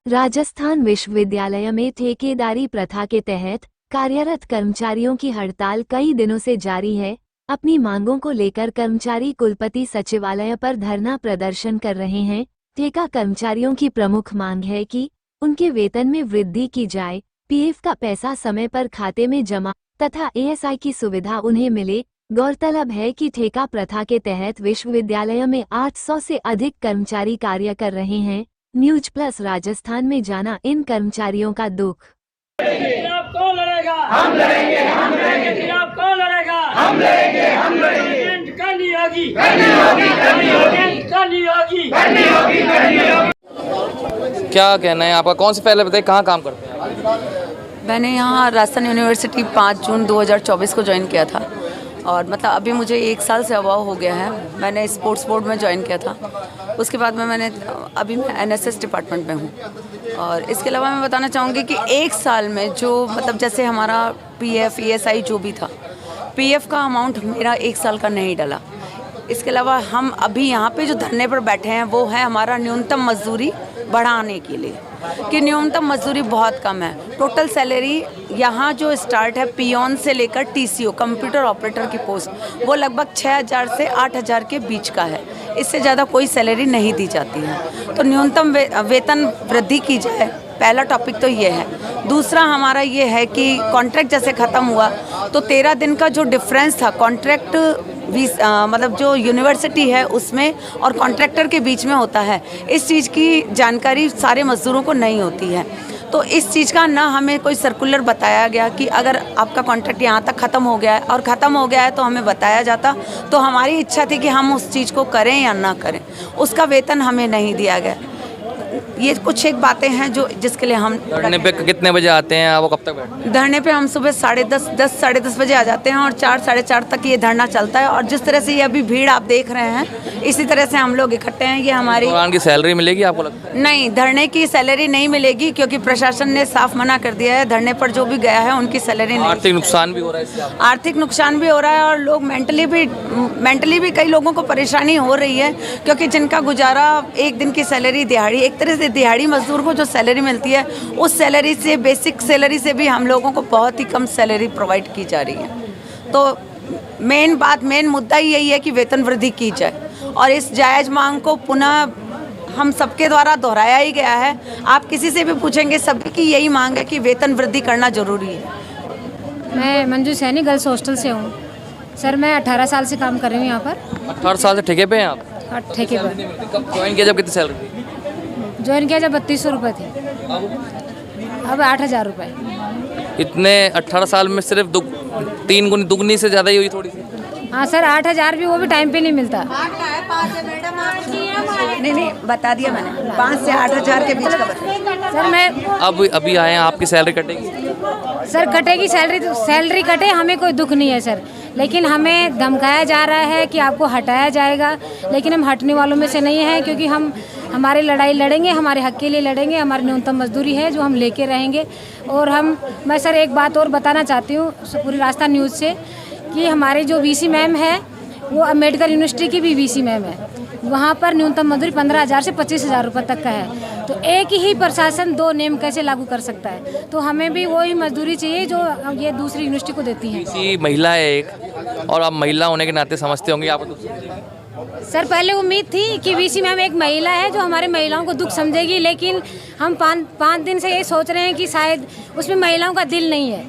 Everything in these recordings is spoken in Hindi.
राजस्थान विश्वविद्यालय में ठेकेदारी प्रथा के तहत कार्यरत कर्मचारियों की हड़ताल कई दिनों से जारी है। अपनी मांगों को लेकर कर्मचारी कुलपति सचिवालय पर धरना प्रदर्शन कर रहे हैं। ठेका कर्मचारियों की प्रमुख मांग है कि उनके वेतन में वृद्धि की जाए, पीएफ का पैसा समय पर खाते में जमा तथा एएसआई की सुविधा उन्हें मिले। गौरतलब है कि ठेका प्रथा के तहत विश्वविद्यालय में 800 से अधिक कर्मचारी कार्य कर रहे हैं। न्यूज प्लस राजस्थान में जाना इन कर्मचारियों का दुख। कौन लड़ेगा? हम लड़ेंगे, हम लड़ेंगे। कौन लड़ेगा? हम लड़ेंगे, हम लड़ेंगे। करनी होगी, करनी होगी, करनी होगी, करनी होगी, करनी होगी, करनी होगी। क्या कहना है आपका? कौन से पहले बताइए, कहाँ काम करते हैं? मैंने यहाँ राजस्थान यूनिवर्सिटी 5 जून 2024 को ज्वाइन किया था और मतलब अभी मुझे 1 साल से अभाव हो गया है। मैंने स्पोर्ट्स बोर्ड में ज्वाइन किया था, उसके बाद में अभी मैं एनएसएस डिपार्टमेंट में हूँ। और इसके अलावा मैं बताना चाहूँगी कि 1 साल में जो मतलब जैसे हमारा पीएफ ईएसआई जो भी था, पीएफ का अमाउंट मेरा 1 साल का नहीं डला। इसके अलावा हम अभी यहाँ पे जो धरने पर बैठे हैं वो है हमारा न्यूनतम मजदूरी बढ़ाने के लिए, कि न्यूनतम मजदूरी बहुत कम है। टोटल सैलरी यहाँ जो स्टार्ट है पियोन से लेकर टीसीओ कंप्यूटर ऑपरेटर की पोस्ट, वो लगभग 6000 से 8000 के बीच का है। इससे ज़्यादा कोई सैलरी नहीं दी जाती है। तो न्यूनतम वेतन वृद्धि की जाए, पहला टॉपिक तो ये है। दूसरा हमारा ये है कि कॉन्ट्रैक्ट जैसे ख़त्म हुआ तो 13 दिन का जो डिफरेंस था कॉन्ट्रैक्ट मतलब जो यूनिवर्सिटी है उसमें और कॉन्ट्रैक्टर के बीच में होता है, इस चीज़ की जानकारी सारे मज़दूरों को नहीं होती है। तो इस चीज़ का ना हमें कोई सर्कुलर बताया गया कि अगर आपका कॉन्ट्रैक्ट यहाँ तक ख़त्म हो गया है और ख़त्म हो गया है तो हमें बताया जाता, तो हमारी इच्छा थी कि हम उस चीज़ को करें या ना करें। उसका वेतन हमें नहीं दिया गया। ये कुछ एक बातें हैं जो जिसके लिए हम धरने पे कितने बजे आते हैं आप? कब तक बैठते हैं? धरने पे हम सुबह 10:30 साढ़े 10 बजे आ जाते हैं और 4 साढ़े 4 तक ये धरना चलता है। और जिस तरह से ये अभी भीड़ आप देख रहे हैं, इसी तरह से हम लोग इकट्ठे हैं। ये हमारी दौरान की सैलरी मिलेगी आपको लगता है? नहीं, धरने की सैलरी नहीं मिलेगी क्योंकि प्रशासन ने साफ मना कर दिया है। धरने पर जो भी गया है उनकी सैलरी नहीं। आर्थिक नुकसान भी हो रहा है इससे? आर्थिक नुकसान भी हो रहा है और लोग मेंटली भी कई लोगों को परेशानी हो रही है, क्योंकि जिनका गुजारा एक दिन की सैलरी दिहाड़ी, एक तरह से दिहाड़ी मजदूर को जो सैलरी मिलती है उस सैलरी से, बेसिक सैलरी से भी हम लोगों को बहुत ही कम सैलरी प्रोवाइड की जा रही है। तो मेन मुद्दा ही यही है कि वेतन वृद्धि की जाए और इस जायज़ मांग को पुनः हम सबके द्वारा दोहराया ही गया है। आप किसी से भी पूछेंगे, सभी की यही मांग है कि वेतन वृद्धि करना जरूरी है। मैं मंजू सैनी गर्ल्स हॉस्टल से हूँ सर। मैं 18 साल से काम कर रही हूँ यहाँ पर। 18 साल से ठेके पे हैं आप? हाँ, ठेके पर। कब ज्वाइन किया, जब कितनी सैलरी थी? ज्वाइन किया जब 3200 रुपये थे, अब 8000 रुपये। इतने 18 साल में सिर्फ 3 गुनी दुगनी से ज़्यादा ही हुई थोड़ी सी? हाँ सर, 8000 भी वो भी टाइम पे नहीं मिलता। नहीं बता दिया मैंने, 5 से 8000 के बीच का बताया सर। मैं अभी आए हैं, आपकी सैलरी कटेगी? सर कटेगी सैलरी, तो सैलरी कटे, हमें कोई दुख नहीं है सर, लेकिन हमें धमकाया जा रहा है कि आपको हटाया जाएगा। लेकिन हम हटने वालों में से नहीं हैं, क्योंकि हम हमारी लड़ाई लड़ेंगे, हमारे हक के लिए लड़ेंगे। हमारी न्यूनतम मजदूरी है जो हम लेके रहेंगे। और मैं सर एक बात और बताना चाहती हूँ पूरी राजस्थान न्यूज़ से, कि हमारी जो वीसी मैम है वो अम्बेडकर यूनिवर्सिटी की भी वीसी मैम है। वहाँ पर न्यूनतम मजदूरी 15,000 से 25,000 रुपये तक का है। तो एक ही प्रशासन 2 नियम कैसे लागू कर सकता है? तो हमें भी वही मजदूरी चाहिए जो ये दूसरी यूनिवर्सिटी को देती है। किसी महिला है एक, और आप महिला होने के नाते समझते होंगे आप तो? सर पहले उम्मीद थी कि वीसी मैम एक महिला है जो हमारे महिलाओं को दुख समझेगी, लेकिन हम 5 दिन से ये सोच रहे हैं कि शायद उसमें महिलाओं का दिल नहीं है।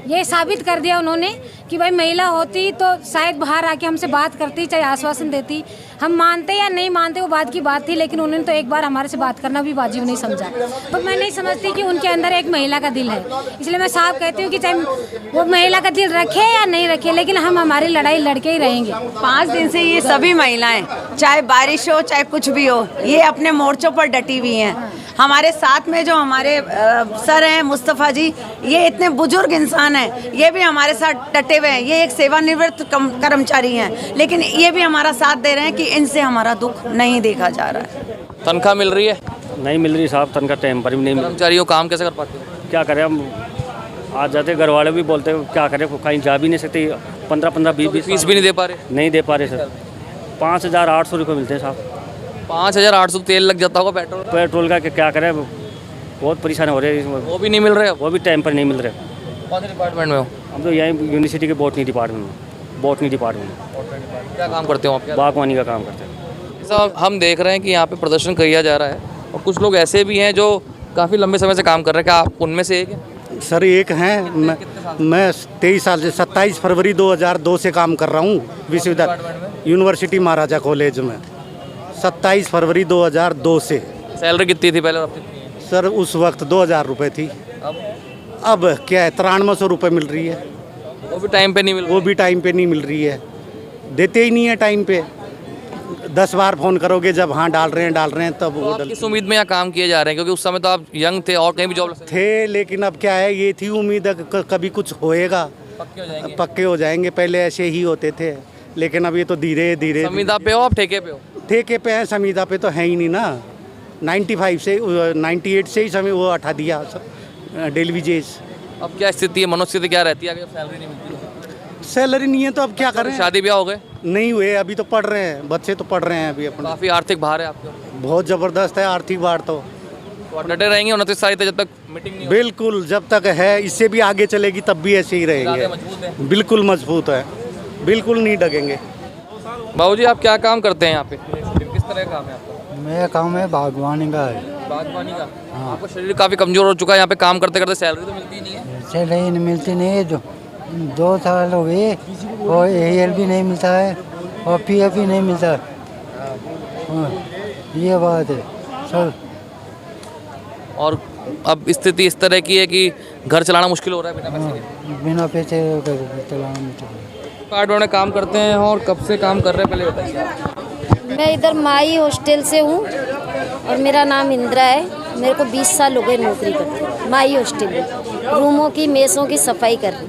ये साबित कर दिया उन्होंने कि भाई महिला होती तो शायद बाहर आके हमसे बात करती, चाहे आश्वासन देती। हम मानते या नहीं मानते वो बात की बात थी, लेकिन उन्होंने तो एक बार हमारे से बात करना भी वाजिब नहीं समझा। तो मैं नहीं समझती कि उनके अंदर एक महिला का दिल है। इसलिए मैं साफ कहती हूँ कि चाहे वो महिला का दिल रखे या नहीं रखे, लेकिन हम हमारी लड़ाई लड़के ही रहेंगे। 5 दिन से ये सभी महिलाएं, चाहे बारिश हो चाहे कुछ भी हो, ये अपने मोर्चों पर डटी हुई हैं। हमारे साथ में जो हमारे सर हैं मुस्तफ़ा जी, ये इतने बुजुर्ग इंसान हैं, ये भी हमारे साथ डटे हुए हैं। ये एक सेवानिवृत्त कर्मचारी हैं, लेकिन ये भी हमारा साथ दे रहे हैं कि इनसे हमारा दुख नहीं देखा जा रहा है। तनख्वाह मिल रही है? नहीं मिल रही साहब, तनख्वाह टाइम पर भी नहीं मिल रही। कर्मचारियों काम कैसे कर पाते हैं? क्या करें हम, आ जाते घर वाले भी बोलते हैं क्या करें, कहीं जा भी नहीं सकते। 15-15 20 फीस भी नहीं दे पा रहे? नहीं दे पा रहे सर। 5,800 रुपये मिलते हैं साहब। 5,800 तेल लग जाता होगा पेट्रोल? पेट्रोल का क्या करें, बहुत परेशान हो रहे हैं। वो भी नहीं मिल रहे अब? वो भी टाइम पर नहीं मिल रहे। कौन से डिपार्टमेंट में हो? हम तो यहाँ यूनिवर्सिटी के बॉटनी डिपार्टमेंट में, बॉटनी डिपार्टमेंट में क्या काम करते हो आप? बागवानी का काम करते हैं। साहब हम देख रहे हैं कि यहाँ पे प्रदर्शन किया जा रहा है और कुछ लोग ऐसे भी हैं जो काफ़ी लंबे समय से काम कर रहे हैं। क्या आप उनमें से एक हैं? सर एक हैं, मैं 23 साल से 27 फरवरी 2002 से काम कर रहा हूँ विश्वविद्यालय यूनिवर्सिटी महाराजा कॉलेज में 27 फरवरी 2002 से। सैलरी कितनी थी पहले और अब कितनी है? सर उस वक्त 2000 रुपये थी, अब क्या है 9300 रुपये मिल रही है। वो भी टाइम पे नहीं मिल वो भी टाइम पे नहीं मिल रही है, देते ही नहीं है टाइम पे। 10 बार फ़ोन करोगे जब हाँ डाल रहे हैं तब वो रही। किस उम्मीद में यहाँ काम किए जा रहे हैं? क्योंकि उस समय तो आप यंग थे और कहीं भी जॉब थे, लेकिन अब क्या है ये थी उम्मीद है कि कभी कुछ होएगा, पक्के हो जाएंगे। पहले ऐसे ही होते थे, लेकिन अब ये तो धीरे धीरे। संविदा पे हो आप ठेके पे हो? ठेके पे हैं, संविदा पे तो है ही नहीं ना। 98 से ही समय वो हटा दिया डेली वेजेस। अब क्या स्थिति है, मनोस्थिति क्या रहती है अगर सैलरी नहीं मिलती है? सैलरी नहीं है तो अब क्या करें। शादी ब्याह हो गए? नहीं हुए, अभी तो पढ़ रहे हैं, बच्चे तो पढ़ रहे हैं अभी अपना। काफ़ी आर्थिक भार है आपके? बहुत ज़बरदस्त है आर्थिक भार तो। और डटे रहेंगे 29 तारीख तक जब तक मीटिंग नहीं होगी? बिल्कुल, जब तक है, इससे भी आगे चलेगी तब भी ऐसे ही रहेंगे। मजबूत है? बिल्कुल मजबूत है, बिल्कुल नहीं डगेंगे। बाबूजी आप क्या काम करते हैं यहाँ पे? किस तरह का काम है आपका? मेरा काम है बागवानी का है। बागवानी का? आपका शरीर काफ़ी कमज़ोर हो चुका है, यहाँ पे काम करते करते सैलरी तो मिलती ही नहीं है। सैलरी नहीं मिलती, नहीं है जो 2 साल हो गए और AL भी नहीं मिलता है और PF भी नहीं मिलता। हाँ, ये बात है सर। और अब स्थिति इस तरह की है कि घर चलाना मुश्किल हो रहा है बिना पैसे के। बिना पैसे चलाना डिपार्टमेंट में काम करते हैं और कब से काम कर रहे हैं पहले बताइए। मैं इधर माई हॉस्टल से हूँ और मेरा नाम इंदिरा है। मेरे को 20 साल हो गए नौकरी करते माई हॉस्टल में, रूमों की मेसों की सफाई कर रही।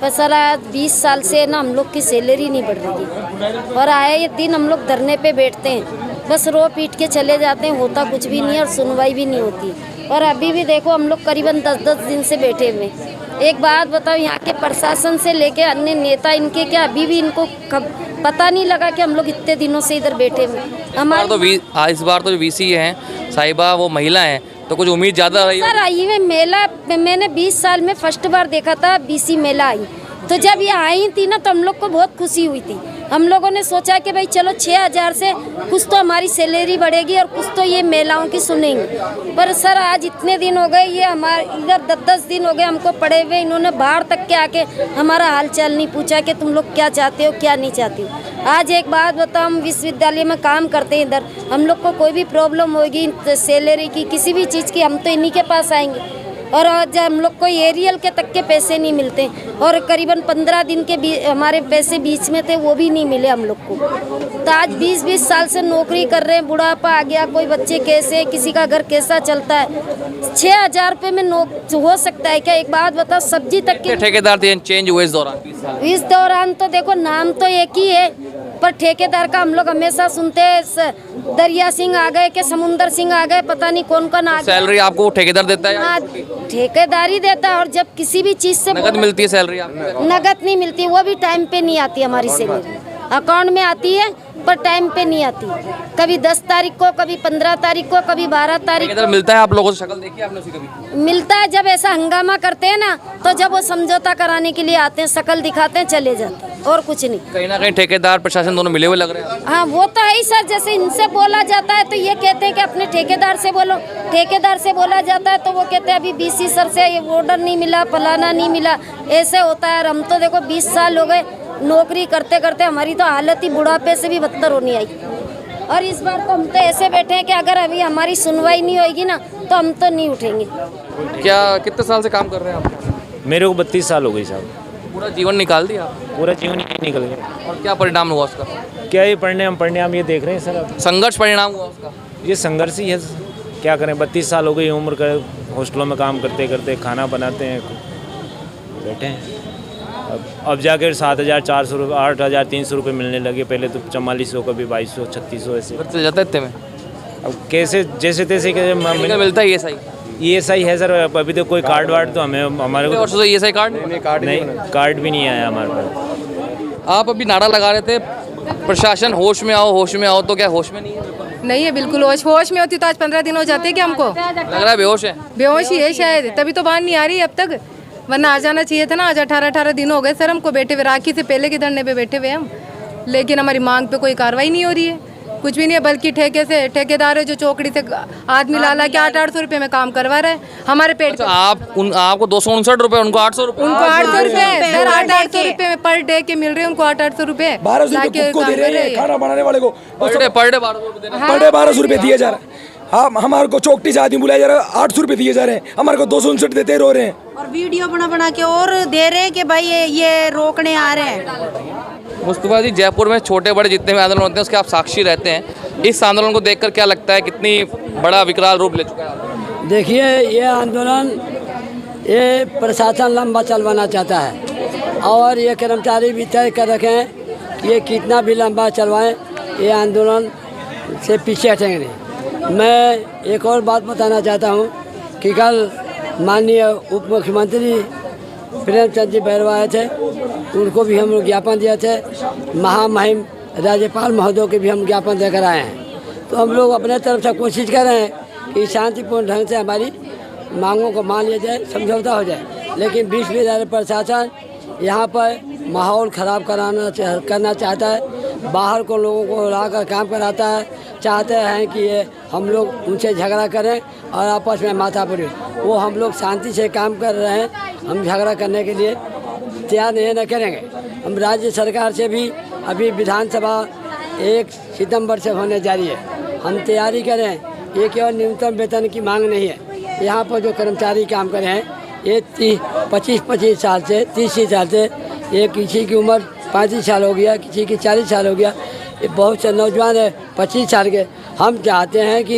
पर सर आज 20 साल से ना हम लोग की सैलरी नहीं बढ़ रही है और आए ये दिन हम लोग धरने पे बैठते हैं, बस रो पीट के चले जाते हैं, होता कुछ भी नहीं है और सुनवाई भी नहीं होती। और अभी भी देखो हम लोग करीबन 10-10 दिन से बैठे हुए। एक बात बताओ, यहाँ के प्रशासन से लेके अन्य नेता इनके क्या अभी भी इनको पता नहीं लगा कि हम लोग इतने दिनों से इधर बैठे हुए हमारे तो इस बार तो VC हैं साहिबा, वो महिला हैं, तो कुछ उम्मीद ज़्यादा रही सर। आई है मेला, मैंने 20 साल में फर्स्ट बार देखा था BC मेला आई, तो जब ये आई थी ना तो हम लोग को बहुत खुशी हुई थी। हम लोगों ने सोचा कि भाई चलो 6000 से कुछ तो हमारी सैलरी बढ़ेगी और कुछ तो ये महिलाओं की सुनेंगे। पर सर आज इतने दिन हो गए, ये हमारे इधर 10-10 दिन हो गए हमको पड़े हुए, इन्होंने बाहर तक के आके हमारा हाल चाल नहीं पूछा कि तुम लोग क्या चाहते हो क्या नहीं चाहते हो। आज एक बात बताओ, हम विश्वविद्यालय में काम करते हैं, इधर हम लोग को कोई भी प्रॉब्लम होगी सैलरी की किसी भी चीज़ की, हम तो इन्हीं के पास आएंगे। और आज हम लोग को एरियल के तक के पैसे नहीं मिलते और करीबन 15 दिन के हमारे पैसे बीच में थे, वो भी नहीं मिले हम लोग को। तो आज 20-20 साल से नौकरी कर रहे हैं, बुढ़ापा आ गया, कोई बच्चे कैसे, किसी का घर कैसा चलता है। 6000 रुपये में हो सकता है क्या? एक बात बताओ, सब्जी तक के ठेकेदार चेंज हुए इस दौरान? इस दौरान तो देखो नाम तो एक ही है, पर ठेकेदार का हम लोग हमेशा सुनते हैं दरिया सिंह आ गए कि समुंदर सिंह आ गए, पता नहीं कौन कौन आ गया। सैलरी आपको ठेकेदार देता है? हाँ, ठेकेदारी देता है। और जब किसी भी चीज़ से नगद मिलती है सैलरी आपको? नगद नहीं मिलती, वो भी टाइम पे नहीं आती हमारी सैलरी। अकाउंट में आती है पर टाइम पे नहीं आती, कभी 10 तारीख को, कभी 15 तारीख को, कभी 12 तारीख को मिलता है। आप लोगों से शक्ल देखी आपने उसी कभी? मिलता है जब ऐसा हंगामा करते हैं ना, तो जब वो समझौता कराने के लिए आते हैं, शक्ल दिखाते हैं, चले जाते हैं, और कुछ नहीं। कहीं ना कहीं ठेकेदार प्रशासन दोनों मिले हुए लग रहे हैं। हाँ वो तो है ही सर, जैसे इनसे बोला जाता है तो ये कहते हैं कि अपने ठेकेदार से बोलो, ठेकेदार से बोला जाता है तो वो कहते हैं अभी BC सर से ये ऑर्डर नहीं मिला, फलाना नहीं मिला, ऐसे होता है। और हम तो देखो 20 साल हो गए नौकरी करते करते, हमारी तो हालत ही बुढ़ापे से भी बदतर होनी आई। और इस बार तो हम तो ऐसे बैठे हैं कि अगर अभी हमारी सुनवाई नहीं होगी ना तो हम तो नहीं उठेंगे। क्या कितने साल से काम कर रहे हैं आप? मेरे को 32 साल हो गई साहब। पूरा जीवन निकाल दिया? पूरा जीवन ही निकल गया। और क्या परिणाम हुआ उसका? क्या ये परिणाम ये देख रहे हैं सर अब? संघर्ष परिणाम हुआ उसका? ये संघर्ष ही है, क्या करें। 32 साल हो गई उम्र का, हॉस्टलों में काम करते करते, खाना बनाते हैं, बैठे हैं। अब जाकर 7400 रुपये, 8300 रुपये मिलने लगे। पहले तो 4400, कभी 2200, 3600 ऐसे चल जाता है इतने में। अब कैसे जैसे तैसे मिलता है ESI है सर। अभी तो कोई कार्ड वार्ड तो हमें हमारे को ESI कार्ड नहीं, कार्ड भी नहीं आया हमारे पास। आप अभी नारा लगा रहे थे प्रशासन होश में आओ, होश में आओ, तो क्या होश में नहीं है? नहीं है बिल्कुल, होश में होती तो आज 15 दिन हो जाते क्या हमको? लग रहा है बेहोश है। बेहोश ही है शायद, तभी तो बाहर नहीं आ रही अब तक, वरना आ जाना चाहिए था ना। आज 18 दिन हो गए सर हमको बैठे हुए, राखी से पहले के धरने पे बैठे हुए हम, लेकिन हमारी मांग पे कोई कार्रवाई नहीं हो रही है, कुछ भी नहीं है। बल्कि ठेकेदार है जो चौकड़ी से आदमी ला के 800 रुपये में काम करवा रहे हैं हमारे पेट। अच्छा, आपको 259 रुपये, उनको 800 रुपये? उनको 800 रुपये सर, 800 रुपये में पर डे के मिल रहे हैं उनको, 800 रुपये 1200 को दे रहे हैं खाना बनाने वाले को, पर डे 1200 रुपये दिए जा रहे हैं। हाँ, हमारे को चौकटी से आदमी बुलाया जा रहा है, 800 रुपये दिए जा रहे हैं, हमारे को 259 देते रो रहे हैं, और वीडियो बना के और दे रहे हैं कि भाई ये रोकने आ रहे हैं। मुस्तफा जी, जयपुर में छोटे बड़े जितने भी आंदोलन होते हैं उसके आप साक्षी रहते हैं, इस आंदोलन को देखकर क्या लगता है, कितनी बड़ा विकराल रूप ले चुका है? देखिए, ये आंदोलन ये प्रशासन लंबा चलवाना चाहता है और ये कर्मचारी भी तय कर रखे हैं कि ये कितना भी लंबा चलवाएं, ये आंदोलन से पीछे हटेंगे नहीं। मैं एक और बात बताना चाहता हूँ कि कल माननीय उप मुख्यमंत्री प्रेमचंद जी भैरवा आए थे, उनको भी हम लोग ज्ञापन दिए थे, महामहिम राज्यपाल महोदय के भी हम ज्ञापन देकर आए हैं। तो हम लोग अपने तरफ से कोशिश कर रहे हैं कि शांतिपूर्ण ढंग से हमारी मांगों को मान लिया जाए, समझौता हो जाए, लेकिन विश्वविद्यालय प्रशासन यहाँ पर माहौल ख़राब करना चाहता है, बाहर को लोगों को लाकर काम कराता है, चाहते हैं कि ये हम लोग उनसे झगड़ा करें और आपस में माथापड़ी। वो हम लोग शांति से काम कर रहे हैं, हम झगड़ा करने के लिए तैयार नहीं करेंगे। हम राज्य सरकार से भी अभी विधानसभा 1 सितंबर से होने जा रही है, हम तैयारी करें। ये केवल न्यूनतम वेतन की मांग नहीं है, यहाँ पर जो कर्मचारी काम कर रहे हैं ये 25 साल से 30 साल से, ये किसी की उम्र 35 साल हो गया, किसी की 40 साल हो गया, ये बहुत से नौजवान है 25 साल के। हम चाहते हैं कि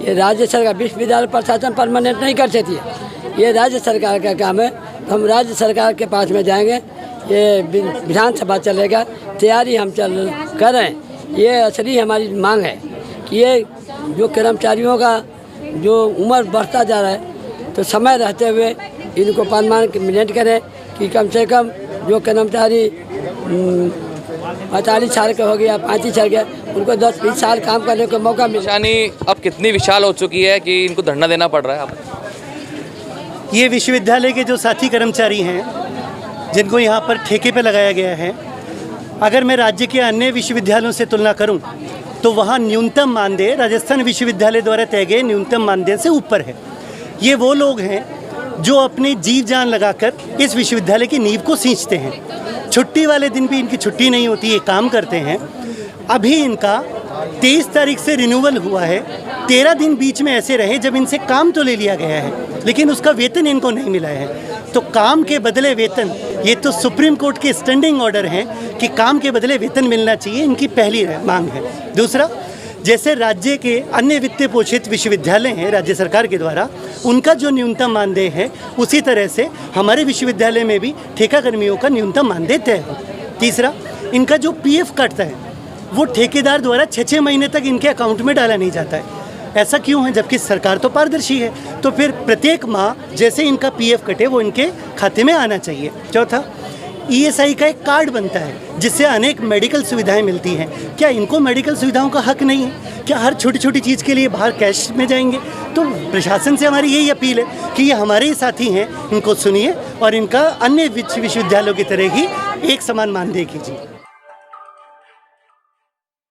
ये राज्य सरकार, विश्वविद्यालय प्रशासन परमानेंट नहीं कर सकती है, ये राज्य सरकार का काम है। तो हम राज्य सरकार के पास में जाएंगे, ये विधानसभा चलेगा, तैयारी हम कर रहे हैं। ये असली हमारी मांग है कि ये जो कर्मचारियों का जो उम्र बढ़ता जा रहा है, तो समय रहते हुए इनको परमानेंट करें कि कम से कम जो कर्मचारी 45 साल का हो गया, 35 साल के, उनको 10-20 साल काम करने का मौका मिले। यानी अब कितनी विशाल हो चुकी है कि इनको धरना देना पड़ रहा है? ये विश्वविद्यालय के जो साथी कर्मचारी हैं जिनको यहाँ पर ठेके पे लगाया गया है, अगर मैं राज्य के अन्य विश्वविद्यालयों से तुलना करूँ तो वहाँ न्यूनतम मानदेय राजस्थान विश्वविद्यालय द्वारा तय गए न्यूनतम मानदेय से ऊपर है। ये वो लोग हैं जो अपनी जीव जान लगाकर इस विश्वविद्यालय की नींव को सींचते हैं। छुट्टी वाले दिन भी इनकी छुट्टी नहीं होती, ये काम करते हैं। अभी इनका 23 तारीख से रिन्यूअल हुआ है, 13 दिन बीच में ऐसे रहे जब इनसे काम तो ले लिया गया है लेकिन उसका वेतन इनको नहीं मिला है। तो काम के बदले वेतन, ये तो सुप्रीम कोर्ट के स्टैंडिंग ऑर्डर हैं कि काम के बदले वेतन मिलना चाहिए, इनकी पहली मांग है। दूसरा, जैसे राज्य के अन्य वित्तीय पोषित विश्वविद्यालय हैं राज्य सरकार के द्वारा, उनका जो न्यूनतम मानदेय है उसी तरह से हमारे विश्वविद्यालय में भी ठेका कर्मियों का न्यूनतम मानदेय तय हो। तीसरा, इनका जो पीएफ कटता है वो ठेकेदार द्वारा 6-6 महीने तक इनके अकाउंट में डाला नहीं जाता है। ऐसा क्यों है जबकि सरकार तो पारदर्शी है? तो फिर प्रत्येक माह जैसे इनका पीएफ कटे वो इनके खाते में आना चाहिए। चौथा, ईएसआई का एक कार्ड बनता है जिससे अनेक मेडिकल सुविधाएं मिलती हैं। क्या इनको मेडिकल सुविधाओं का हक नहीं है? क्या हर छोटी छोटी चीज़ के लिए बाहर कैश में जाएंगे? तो प्रशासन से हमारी यही अपील है कि ये हमारे ही साथी हैं, इनको सुनिए और इनका अन्य विश्वविद्यालयों की तरह ही एक समान मानदेय कीजिए।